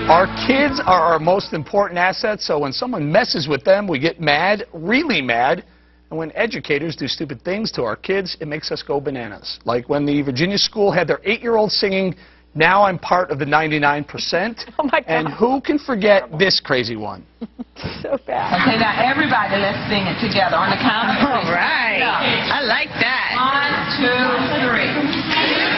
Our kids are our most important asset, so when someone messes with them, we get mad, really mad. And when educators do stupid things to our kids, it makes us go bananas. Like when the Virginia school had their 8-year-old singing, "Now I'm part of the 99%. Oh my God. And who can forget this crazy one? So bad. Okay, now everybody, let's sing it together on the count of 3. All right. Yeah. I like that. 1, 2, 3.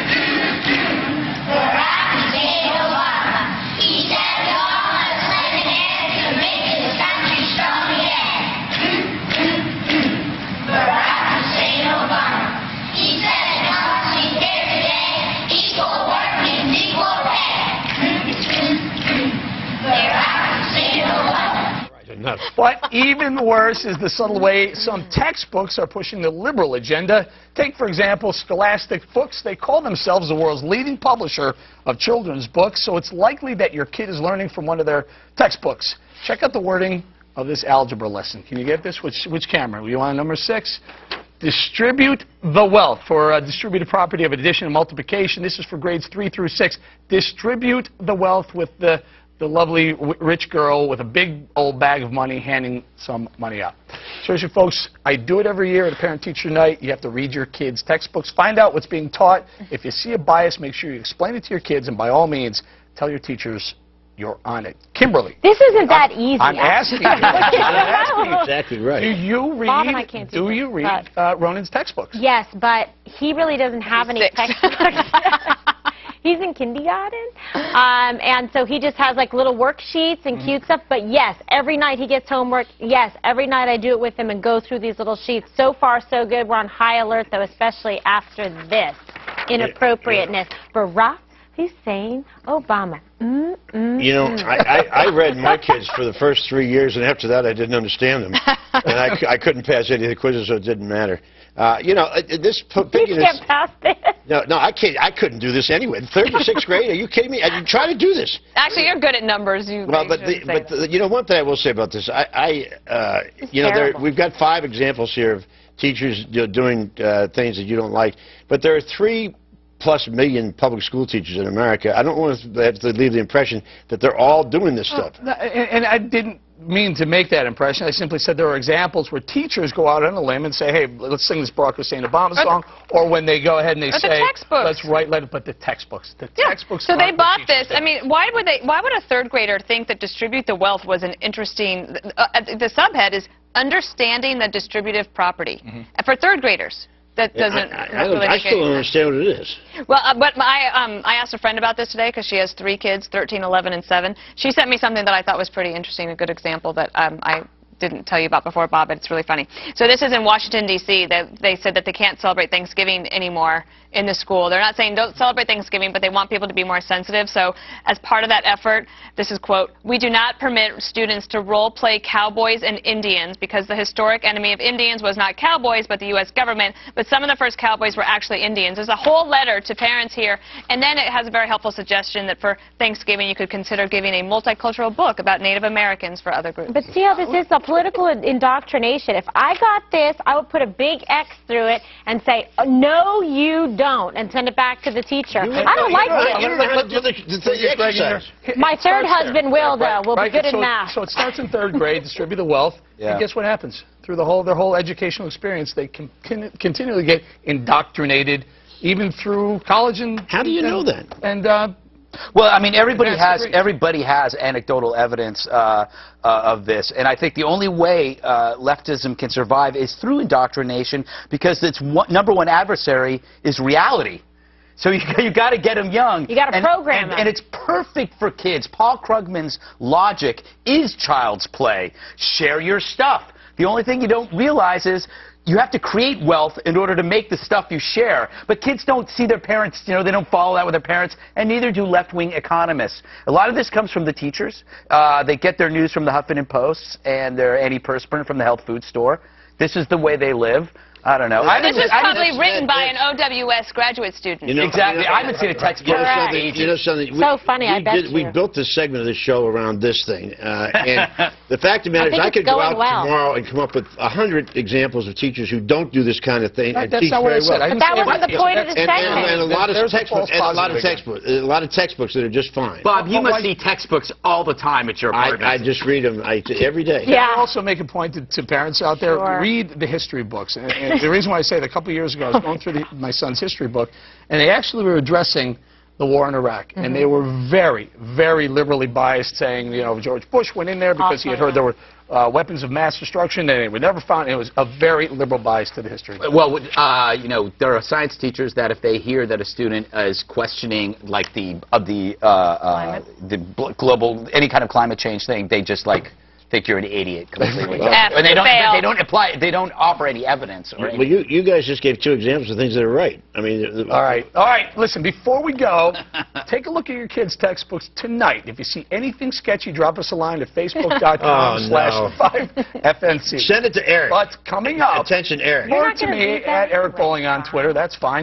But even worse is the subtle way some textbooks are pushing the liberal agenda. Take, for example, Scholastic Books. They call themselves the world's leading publisher of children's books, so it's likely that your kid is learning from one of their textbooks. Check out the wording of this algebra lesson. Can you get this? Which camera? You want number 6? Distribute the wealth for distributed property of addition and multiplication. This is for grades 3 through 6. Distribute the wealth with the lovely rich girl with a big old bag of money handing some money out. Seriously, folks, I do it every year at a parent-teacher night. You have to read your kids' textbooks, find out what's being taught. If you see a bias, make sure you explain it to your kids, and by all means, tell your teachers you're on it. Kimberly. This isn't that easy. I'm asking you. Exactly right. Do you read, Bob and I can't do you this, read Ronan's textbooks? Yes, but he really doesn't have any textbooks. He's in kindergarten, and so he just has like little worksheets and cute stuff. But yes, every night he gets homework. Yes, every night I do it with him and go through these little sheets. So far, so good. We're on high alert, though, especially after this inappropriateness. Barack Hussein Obama. You know, I read my kids for the first 3 years, and after that I didn't understand them. And I couldn't pass any of the quizzes, so it didn't matter. You know, this You can't pass it. No, I can't. I couldn't do this anyway. 3rd to 6th grade? Are you kidding me? I try to do this. Actually, you're good at numbers. You know, one thing I will say about this, you know, we've got 5 examples here of teachers doing things that you don't like, but there are 3+ million public school teachers in America. I don't want to leave the impression that they're all doing this stuff. And I didn't mean to make that impression. I simply said there are examples where teachers go out on a limb and say, hey, let's sing this Barack Hussein Obama song, or when they go ahead and they say, let's write, but the textbooks. Textbooks. So they bought this. I mean, why would a 3rd grader think that Distribute the Wealth was an interesting, the subhead is Understanding the Distributive Property. For 3rd graders. That doesn't I still don't understand what it is. Well, but I asked a friend about this today because she has 3 kids, 13, 11, and 7. She sent me something that I thought was pretty interesting, a good example that I didn't tell you about before, Bob, but it's really funny. So this is in Washington, D.C. They said that they can't celebrate Thanksgiving anymore in the school. They're not saying don't celebrate Thanksgiving, but they want people to be more sensitive. So as part of that effort, this is, quote, "We do not permit students to role-play cowboys and Indians because the historic enemy of Indians was not cowboys, but the U.S. government. But some of the first cowboys were actually Indians." There's a whole letter to parents here, and then it has a very helpful suggestion that for Thanksgiving you could consider giving a multicultural book about Native Americans for other groups. But see how this is a political indoctrination. If I got this, I would put a big X through it and say, no, you don't, and send it back to the teacher. I don't like this. You don't know how to do the exercise. My 3rd husband will, though. Will be good in math. So it starts in 3rd grade, distribute the wealth, and guess what happens? Through their whole educational experience, they can continually get indoctrinated, even through college. And how do you know that? And well, I mean, everybody has anecdotal evidence of this, and I think the only way leftism can survive is through indoctrination, because its #1 adversary is reality. So you got to get them young. You got to program them. And it's perfect for kids. Paul Krugman's logic is child's play. Share your stuff. The only thing you don't realize is you have to create wealth in order to make the stuff you share. But kids don't see their parents, you know, they don't follow that with their parents, and neither do left-wing economists. A lot of this comes from the teachers. They get their news from the Huffington Post and their antiperspirant from the health food store. This is the way they live. I don't know. This is probably written by an OWS graduate student. You know, Exactly. I haven't seen a textbook. You know something? So funny, I bet you. We built this segment of the show around this thing. And the fact of the matter is I could go out tomorrow and come up with 100 examples of teachers who don't do this kind of thing and teach very well. But that wasn't the point of the segment. And a lot of textbooks that are just fine. Bob, you must see textbooks all the time at your apartment. I just read them every day. Yeah. I also make a point to parents out there, read the history books. And the reason why I say that, a couple of years ago, I was going through my son's history book, and they actually were addressing the war in Iraq. And they were very, very liberally biased, saying, you know, George Bush went in there because he had heard there were weapons of mass destruction, and they were never found. It was a very liberal bias to the history book. Well, you know, there are science teachers that if they hear that a student is questioning, like, the global, any kind of climate change thing, they just, like, think you're an idiot completely. And they don't offer any evidence or anything. Well, you guys just gave 2 examples of things that are right. I mean, all right. Listen, before we go, take a look at your kids' textbooks tonight. If you see anything sketchy, drop us a line at facebook.com/5FNC. Send it to Eric. But coming up, attention, Eric. Or to me at Eric Bowling on Twitter. That's fine.